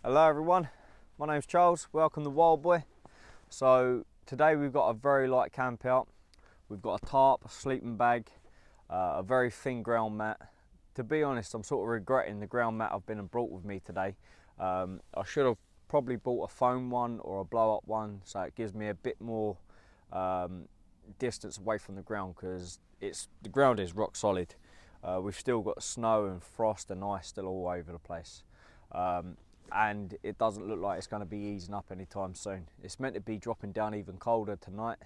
Hello everyone, my name's Charles, welcome to Wildboy. So today we've got a very light camp out. We've got a tarp, a sleeping bag, a very thin ground mat. To be honest, I'm sort of regretting the ground mat I've been and brought with me today. I should have probably bought a foam one or a blow up one, so it gives me a bit more distance away from the ground, because the ground is rock solid. We've still got snow and frost and ice still all over the place. And it doesn't look like it's going to be easing up anytime soon. It's meant to be dropping down even colder tonight.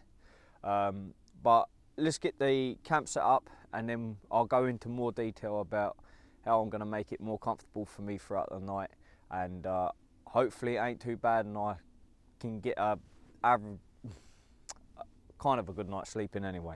But let's get the camp set up, and then I'll go into more detail about how I'm going to make it more comfortable for me throughout the night. And hopefully it ain't too bad and I can get a kind of a good night's sleeping anyway.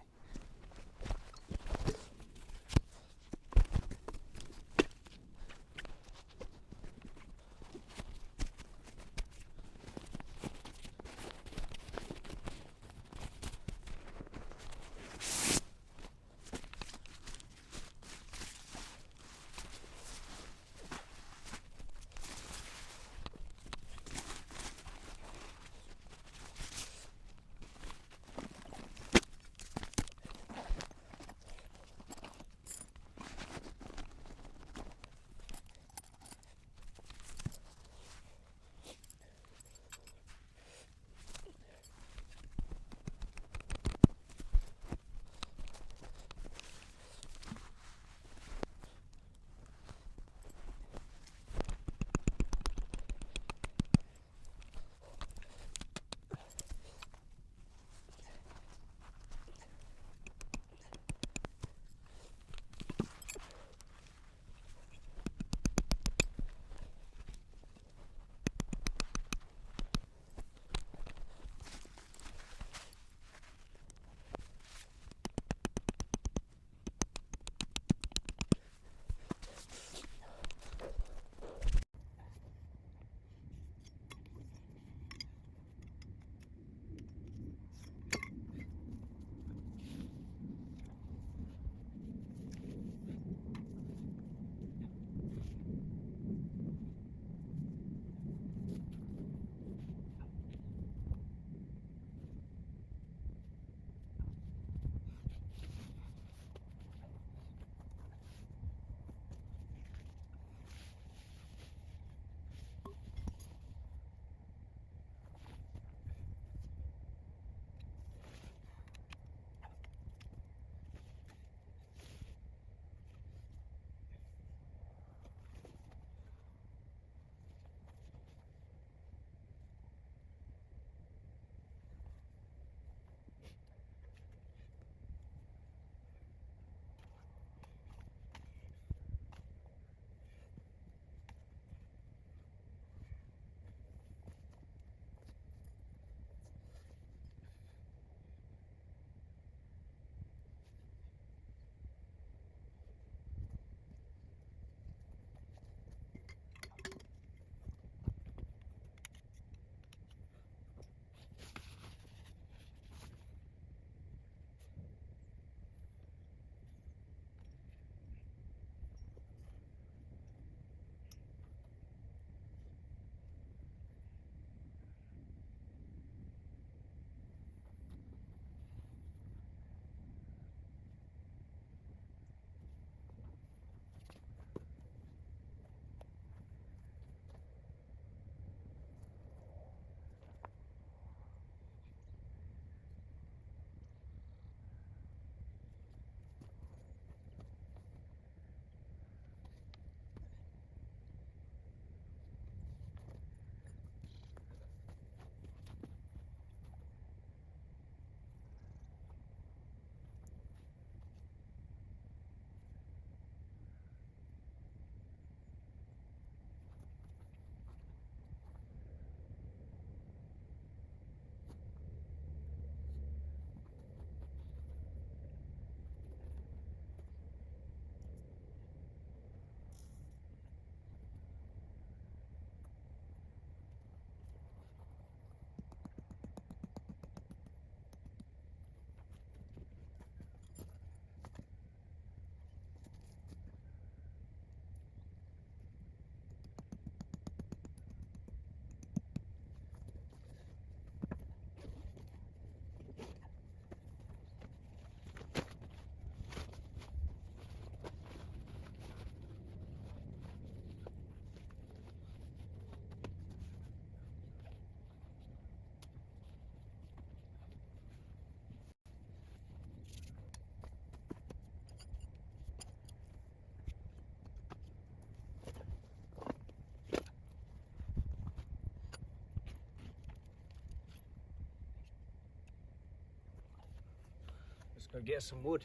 Let's go get some wood.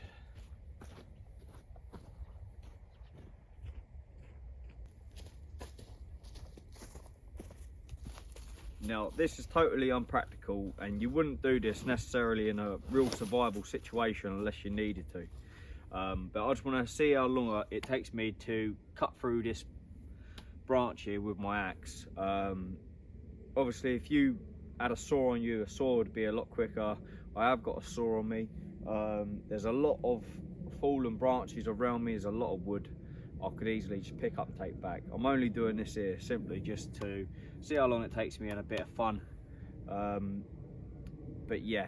Now, this is totally unpractical, and you wouldn't do this necessarily in a real survival situation unless you needed to. But I just want to see how long it takes me to cut through this branch here with my axe. Obviously, if you had a saw on you, a saw would be a lot quicker. I have got a saw on me. There's a lot of fallen branches around me. There's a lot of wood I could easily just pick up and take back. I'm only doing this here simply just to see how long it takes me and a bit of fun. But yeah,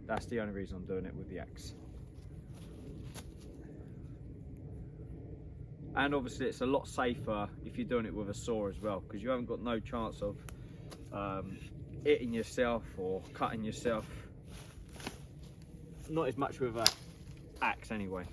that's the only reason I'm doing it with the axe. And obviously it's a lot safer if you're doing it with a saw as well, because you haven't got no chance of hitting yourself or cutting yourself. Not as much with an axe anyway.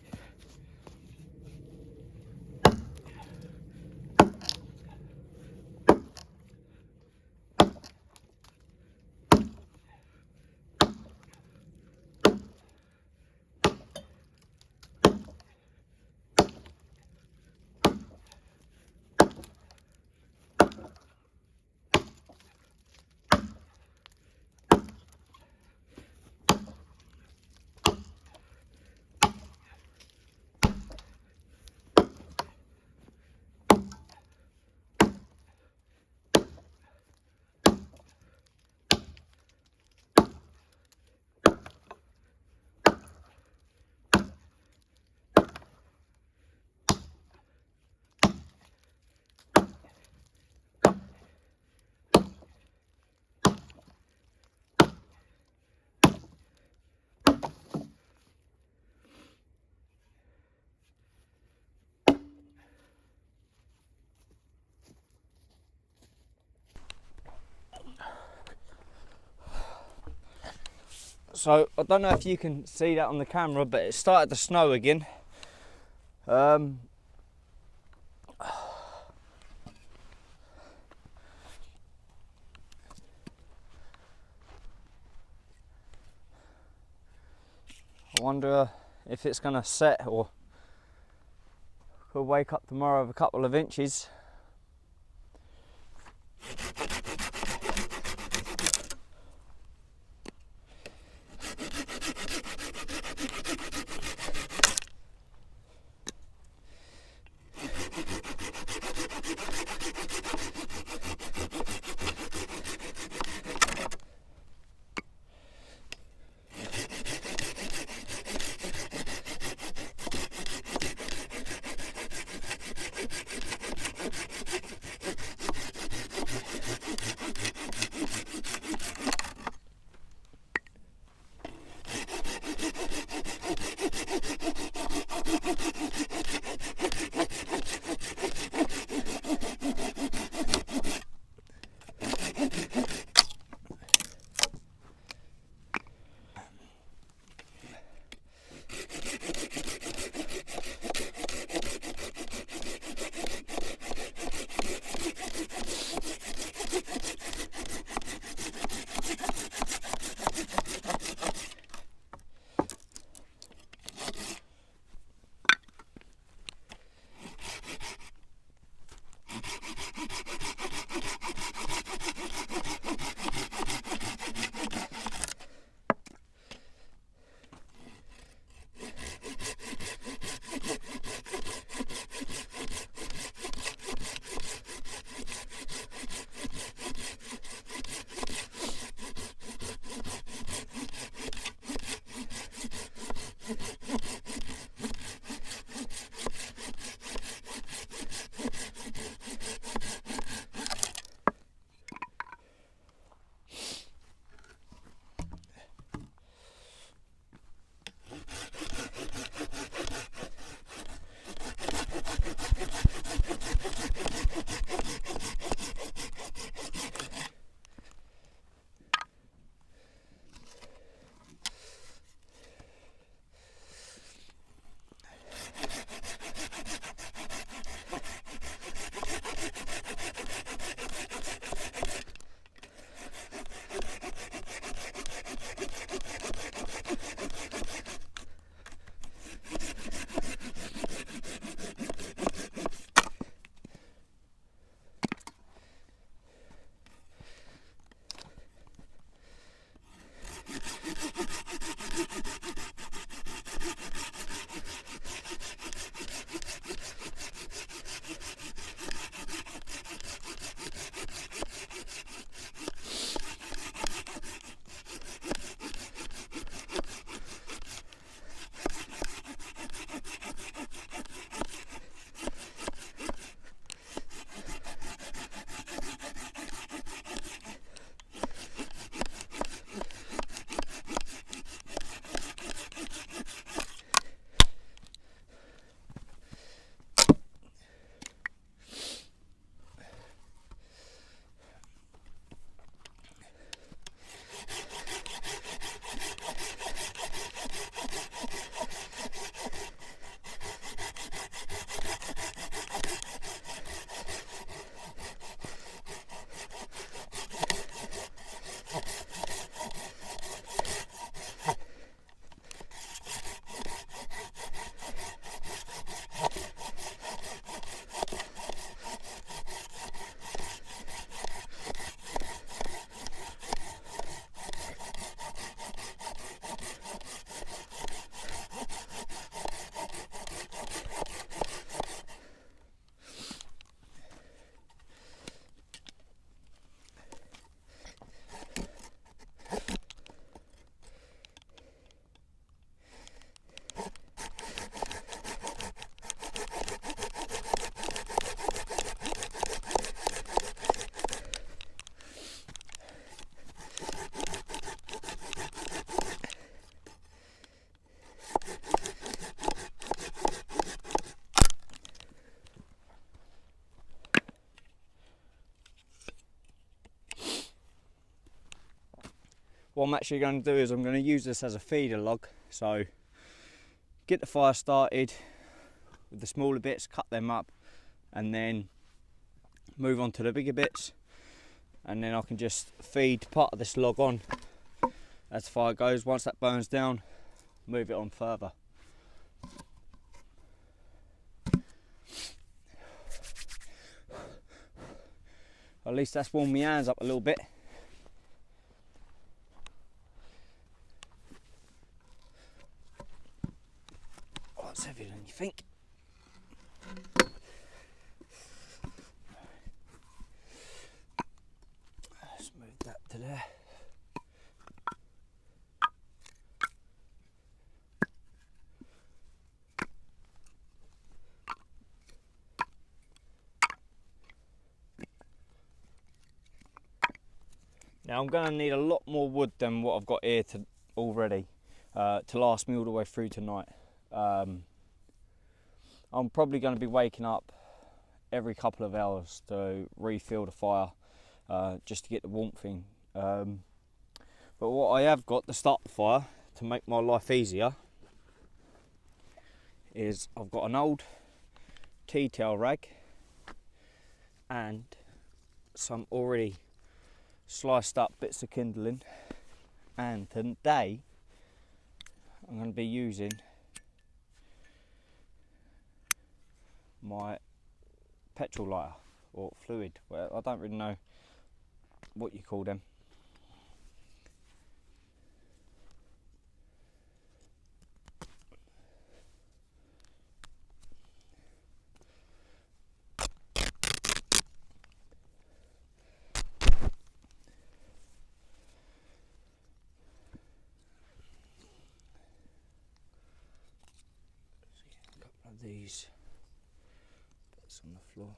So I don't know if you can see that on the camera, but it started to snow again. I wonder if it's going to set or could wake up tomorrow with a couple of inches. what I'm actually going to do is I'm going to use this as a feeder log. So get the fire started with the smaller bits, cut them up, and then move on to the bigger bits, and then I can just feed part of this log on as the fire goes. Once that burns down, move it on further. At least that's warmed my hands up a little bit. Oh, it's heavier than you think. Let's move that to there. Now I'm going to need a lot more wood than what I've got here already to last me all the way through tonight. I'm probably going to be waking up every couple of hours to refill the fire just to get the warmth in. But what I have got to start the fire to make my life easier is I've got an old tea towel rag and some already sliced up bits of kindling, and today I'm going to be using my petrol lighter or fluid. Well, I don't really know what you call them. These bits on the floor.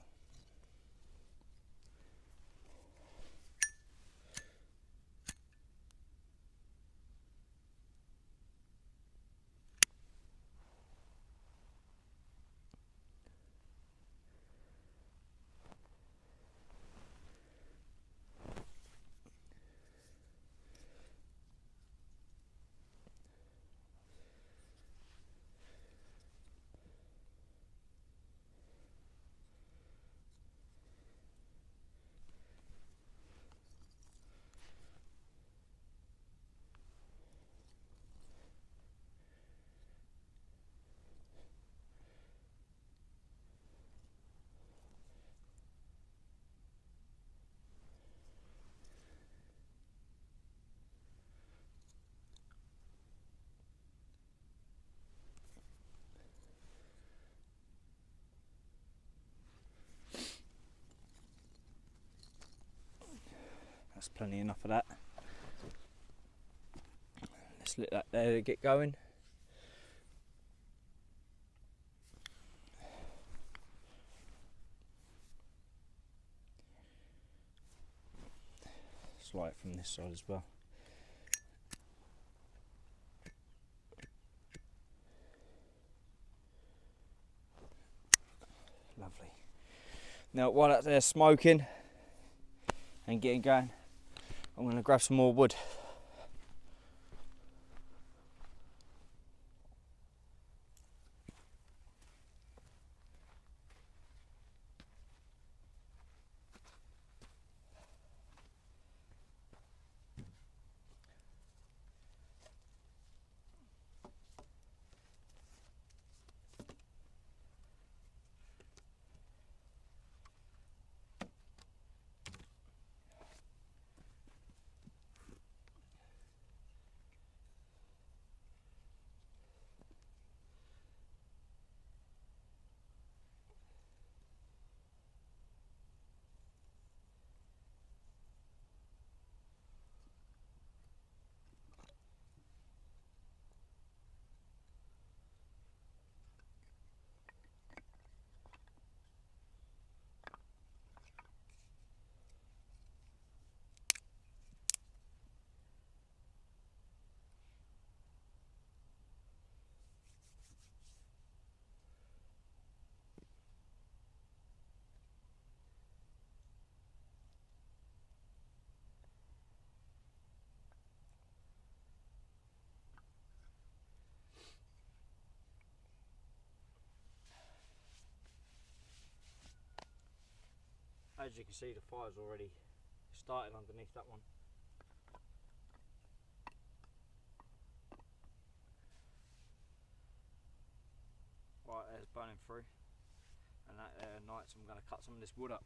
That's plenty enough of that. Let's let that there get going. Let's light it from this side as well. Lovely. Now while that's there smoking and getting going, I'm going to grab some more wood. As you can see, the fire's already started underneath that one. Right, there's burning through, and that night, so I'm going to cut some of this wood up.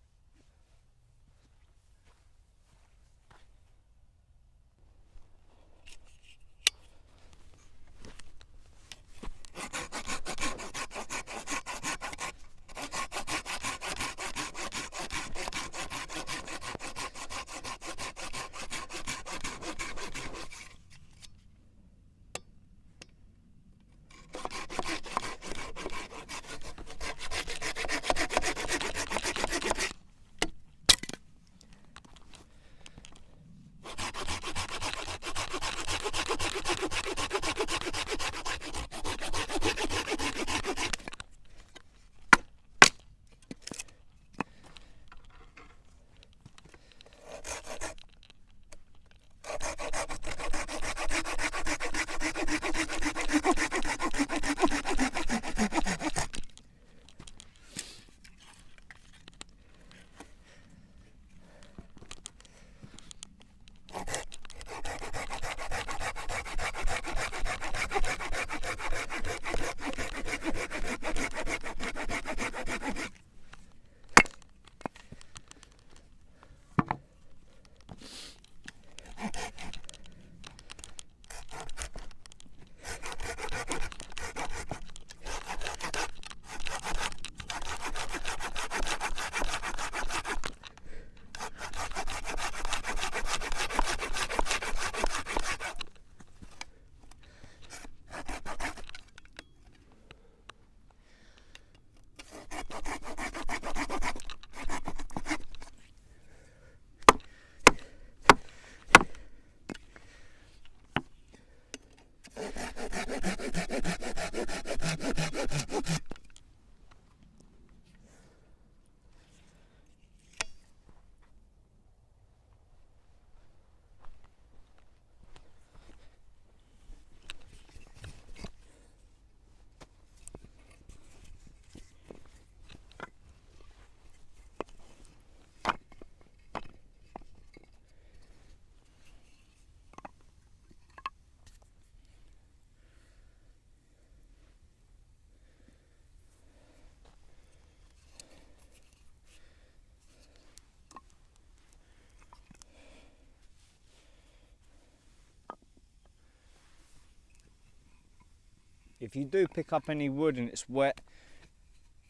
If you do pick up any wood and it's wet,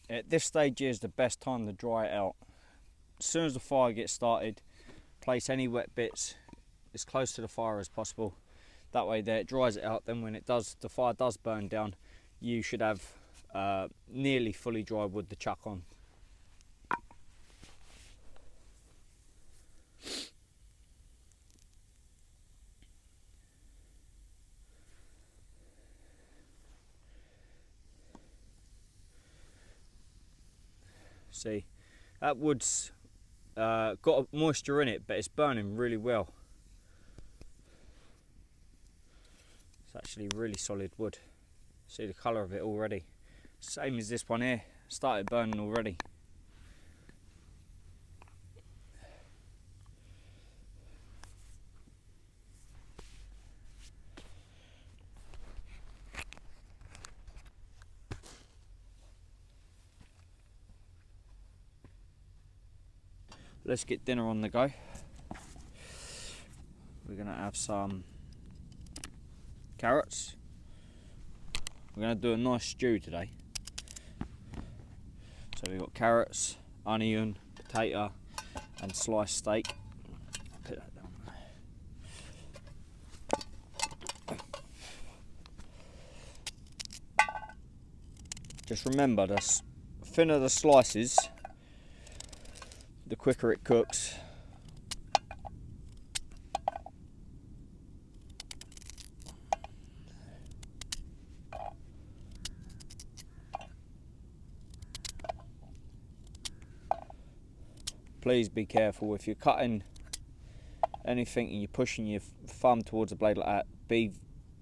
at this stage is the best time to dry it out. As soon as the fire gets started, place any wet bits as close to the fire as possible. That way there it dries it out, then when the fire does burn down, you should have nearly fully dry wood to chuck on. See, that wood's got moisture in it, but it's burning really well. It's actually really solid wood. See the colour of it already. Same as this one here, started burning already. Let's get dinner on the go. We're going to have some carrots. We're going to do a nice stew today. So we've got carrots, onion, potato and sliced steak. Put that down. Just remember, the thinner the slices, the quicker it cooks. Please be careful if you're cutting anything and you're pushing your thumb towards the blade like that.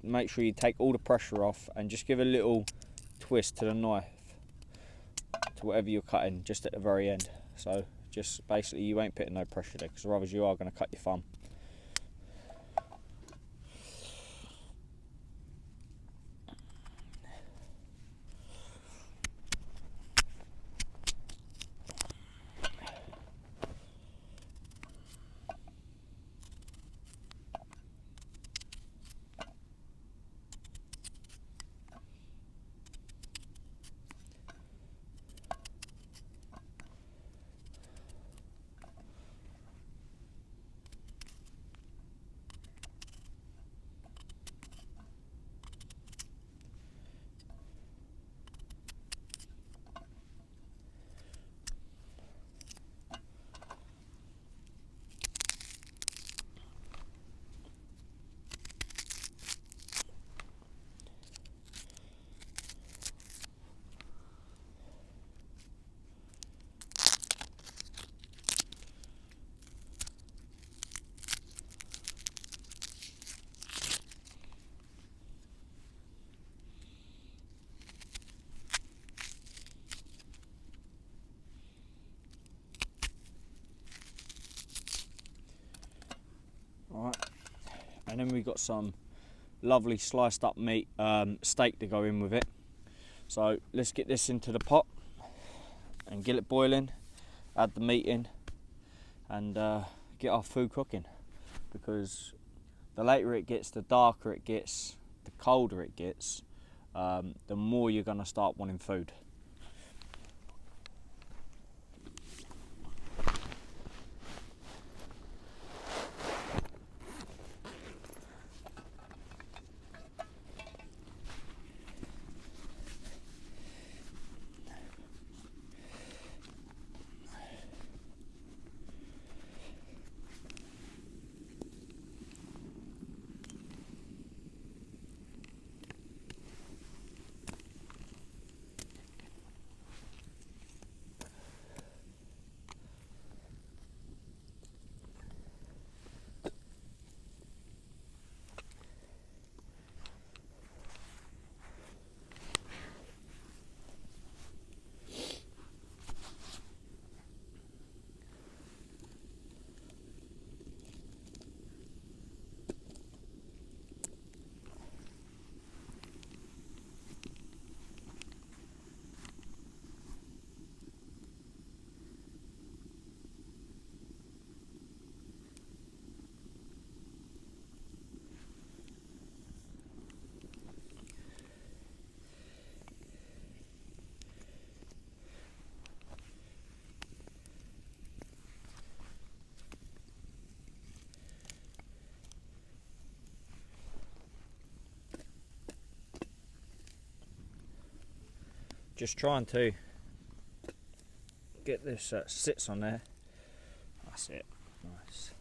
Make sure you take all the pressure off and just give a little twist to the knife to whatever you're cutting just at the very end. So Just basically you ain't putting no pressure there, because otherwise you are going to cut your thumb. Alright, and then we've got some lovely sliced up meat, steak to go in with it. So let's get this into the pot and get it boiling, add the meat in, and get our food cooking, because the later it gets, the darker it gets, the colder it gets, the more you're going to start wanting food. Just trying to get this sits on there. That's it. Nice.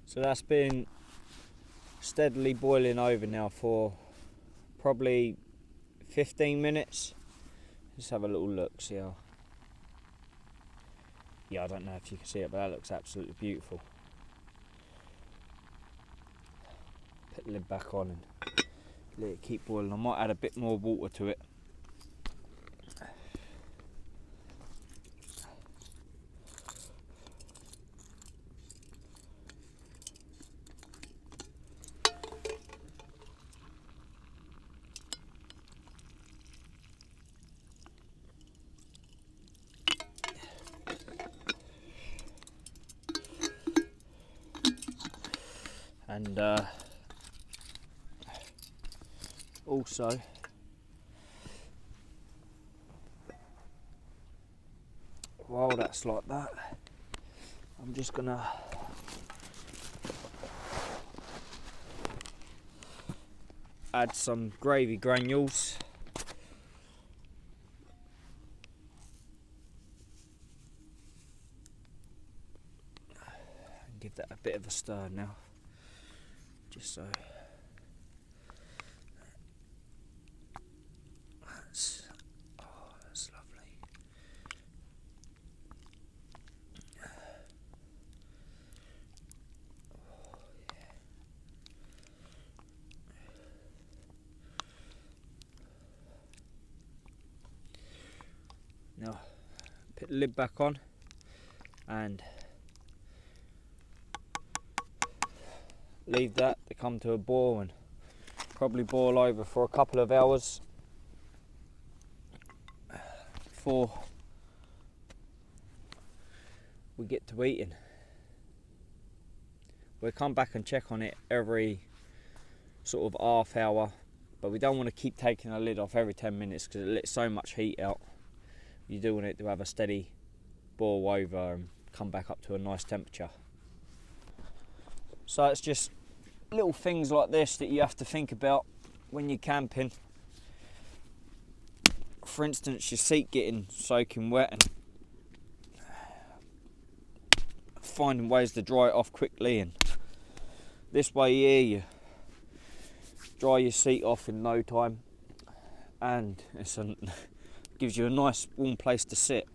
So that's been steadily boiling over now for probably 15 minutes. Let's have a little look, see how... Yeah, I don't know if you can see it, but that looks absolutely beautiful. Put the lid back on and let it keep boiling. I might add a bit more water to it. And also while that's like that, I'm just gonna add some gravy granules. Give that a bit of a stir now, just so that's lovely. Now put the lid back on and leave that to come to a boil, and probably boil over for a couple of hours before we get to eating. We'll come back and check on it every sort of half hour, but we don't want to keep taking the lid off every 10 minutes because it lets so much heat out. You do want it to have a steady boil over and come back up to a nice temperature. So it's just little things like this that you have to think about when you're camping. For instance, your seat getting soaking wet and finding ways to dry it off quickly, and this way here you dry your seat off in no time, and it gives you a nice warm place to sit.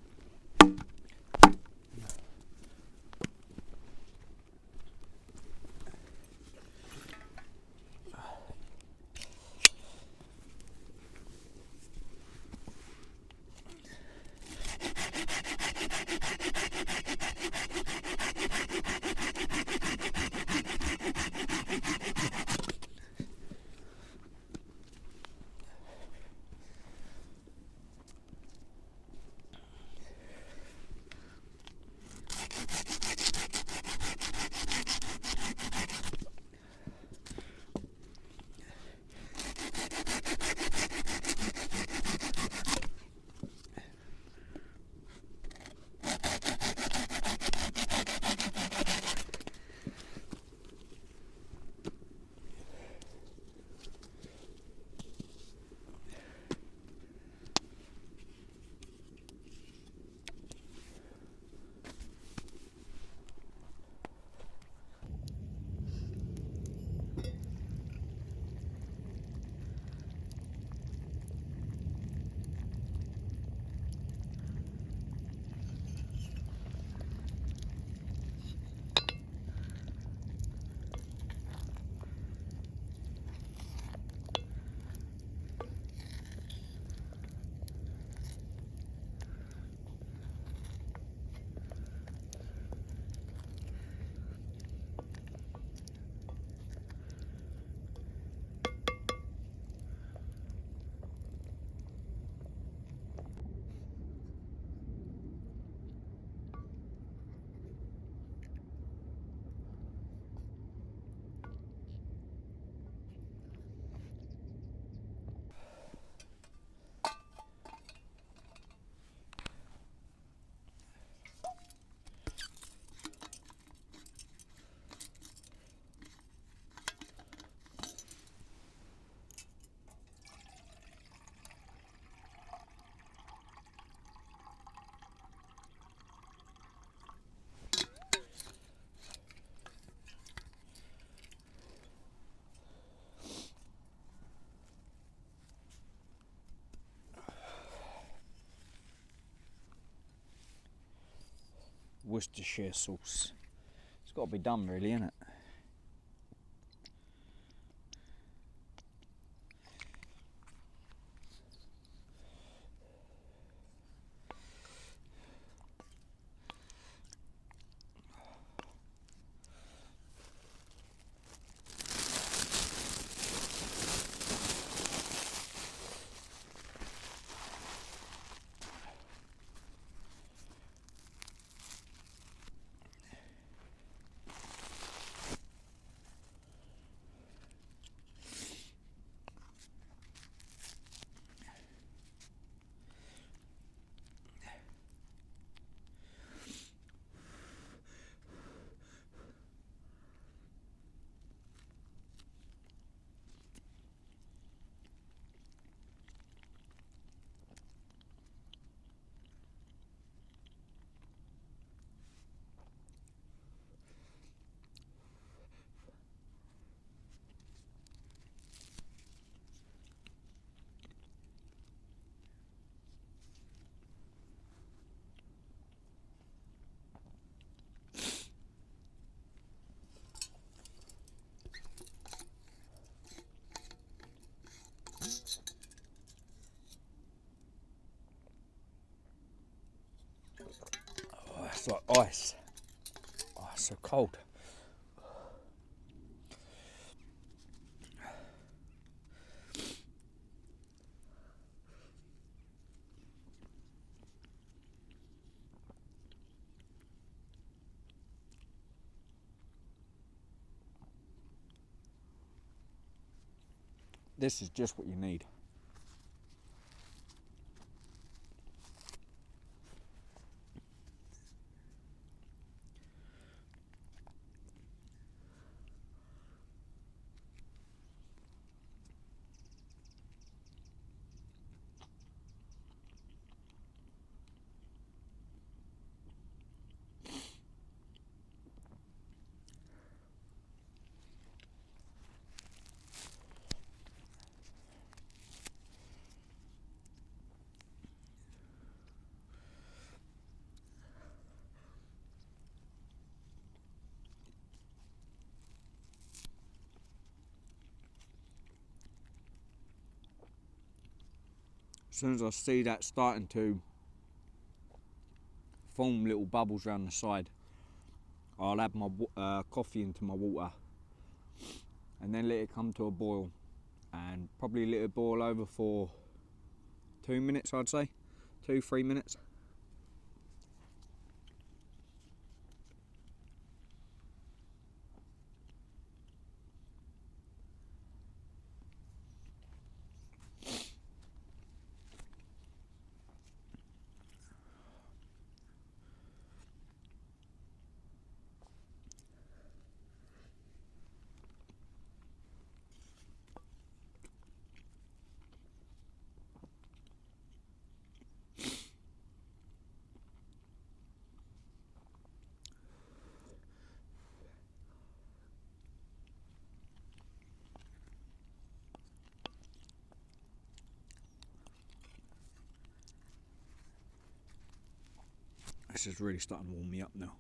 Worcestershire sauce. It's got to be done really, isn't it? It's like ice. Oh, it's so cold. This is just what you need. As soon as I see that starting to form little bubbles around the side, I'll add my coffee into my water and then let it come to a boil, and probably let it boil over for 2 minutes, I'd say, 2-3 minutes. This is really starting to warm me up now.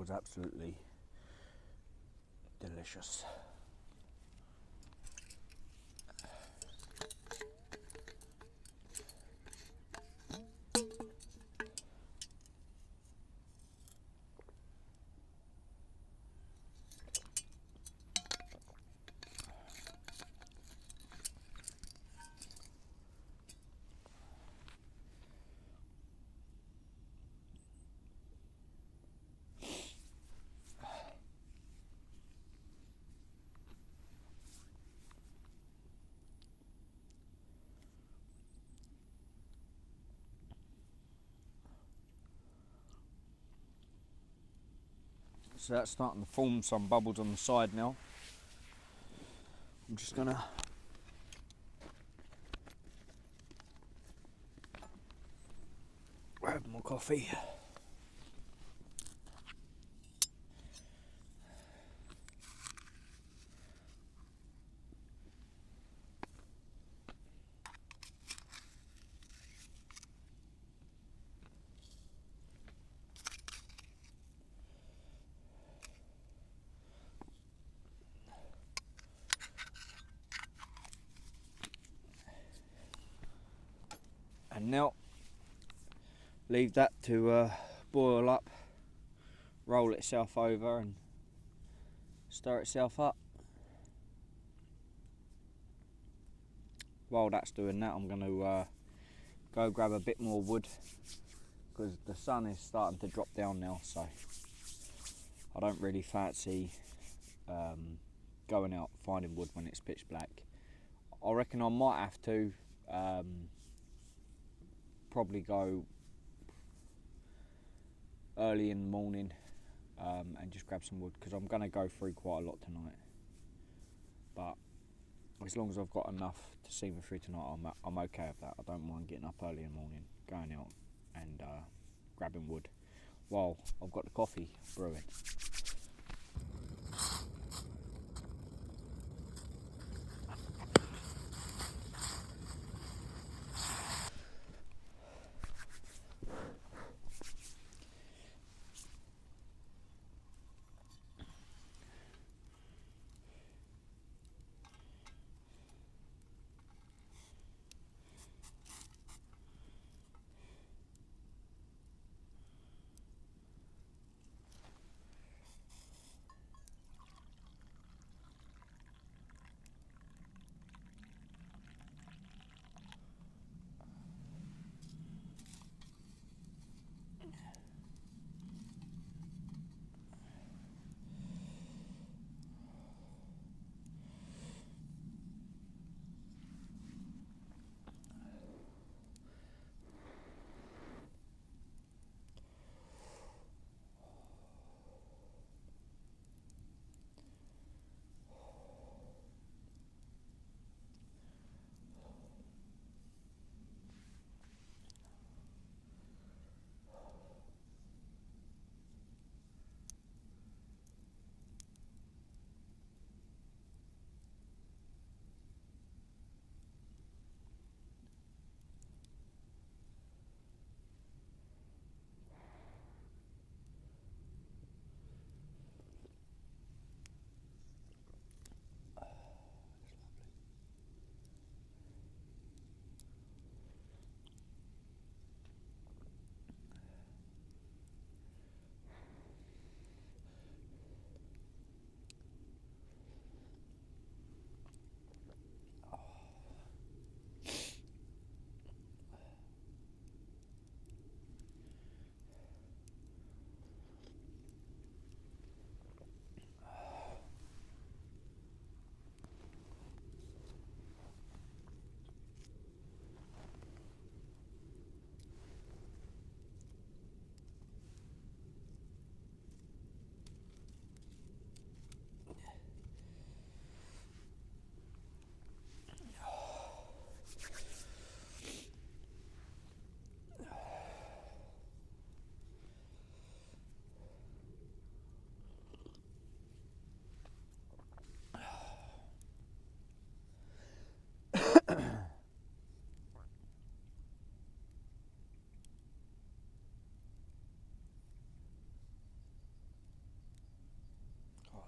smells absolutely delicious. So that's starting to form some bubbles on the side now. I'm just gonna grab my coffee. And now leave that to boil up, roll itself over and stir itself up. While that's doing that, I'm going to go grab a bit more wood because the sun is starting to drop down now, so I don't really fancy going out finding wood when it's pitch black. I reckon I might have to probably go early in the morning and just grab some wood because I'm going to go through quite a lot tonight. But as long as I've got enough to see me through tonight, I'm okay with that. I don't mind getting up early in the morning, going out and grabbing wood while I've got the coffee brewing.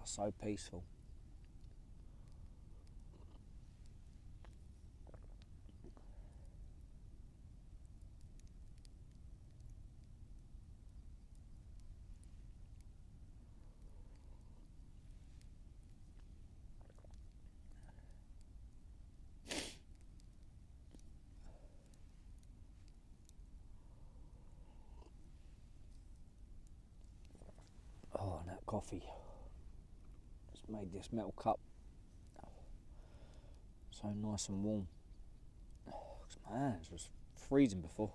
So peaceful. Oh, and that coffee just made this metal cup so nice and warm. Oh, my hands was freezing before.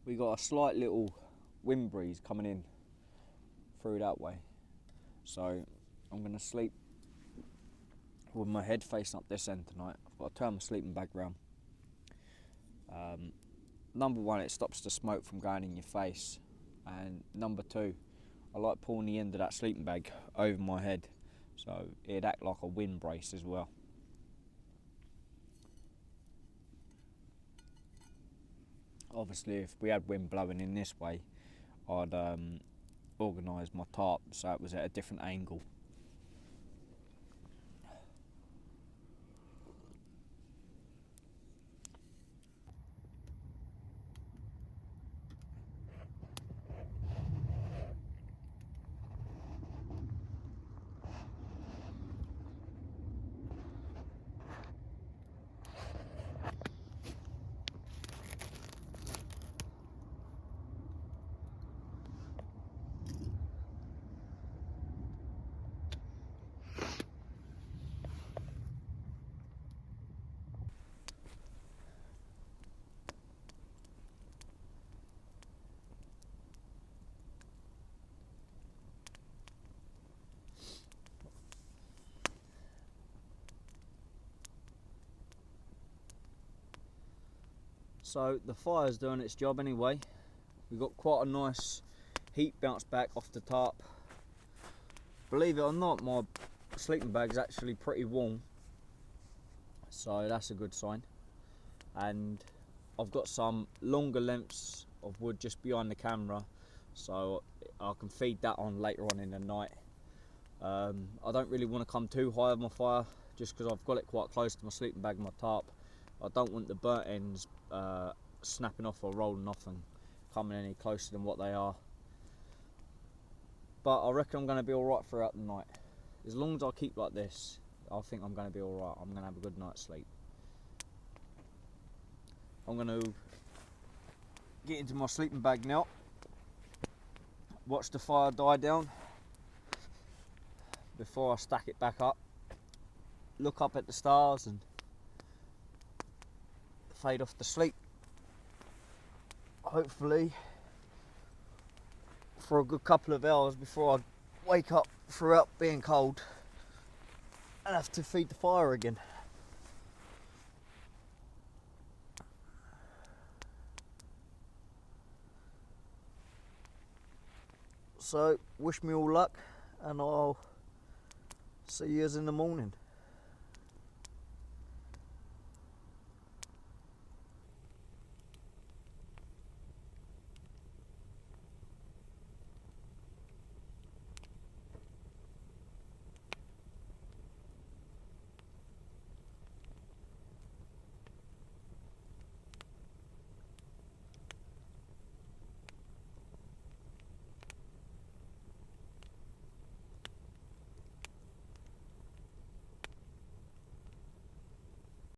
We got a slight little wind breeze coming in through that way, so I'm going to sleep with my head facing up this end tonight. I've got to turn my sleeping bag round. Number one, it stops the smoke from going in your face, and number two, I like pulling the end of that sleeping bag over my head, so it'd act like a wind brace as well. Obviously, if we had wind blowing in this way, I'd organise my tarp so it was at a different angle. So the fire's doing its job anyway. We've got quite a nice heat bounce back off the tarp. Believe it or not, my sleeping bag's actually pretty warm, so that's a good sign. And I've got some longer lengths of wood just behind the camera, so I can feed that on later on in the night. I don't really want to come too high on my fire, just because I've got it quite close to my sleeping bag and my tarp. I don't want the burnt ends snapping off or rolling off and coming any closer than what they are. But I reckon I'm going to be alright throughout the night. As long as I keep like this, I think I'm going to be alright. I'm going to have a good night's sleep. I'm going to get into my sleeping bag now, watch the fire die down before I stack it back up, look up at the stars and fade off to sleep. Hopefully for a good couple of hours before I wake up throughout being cold and have to feed the fire again. So wish me all luck, and I'll see you in the morning.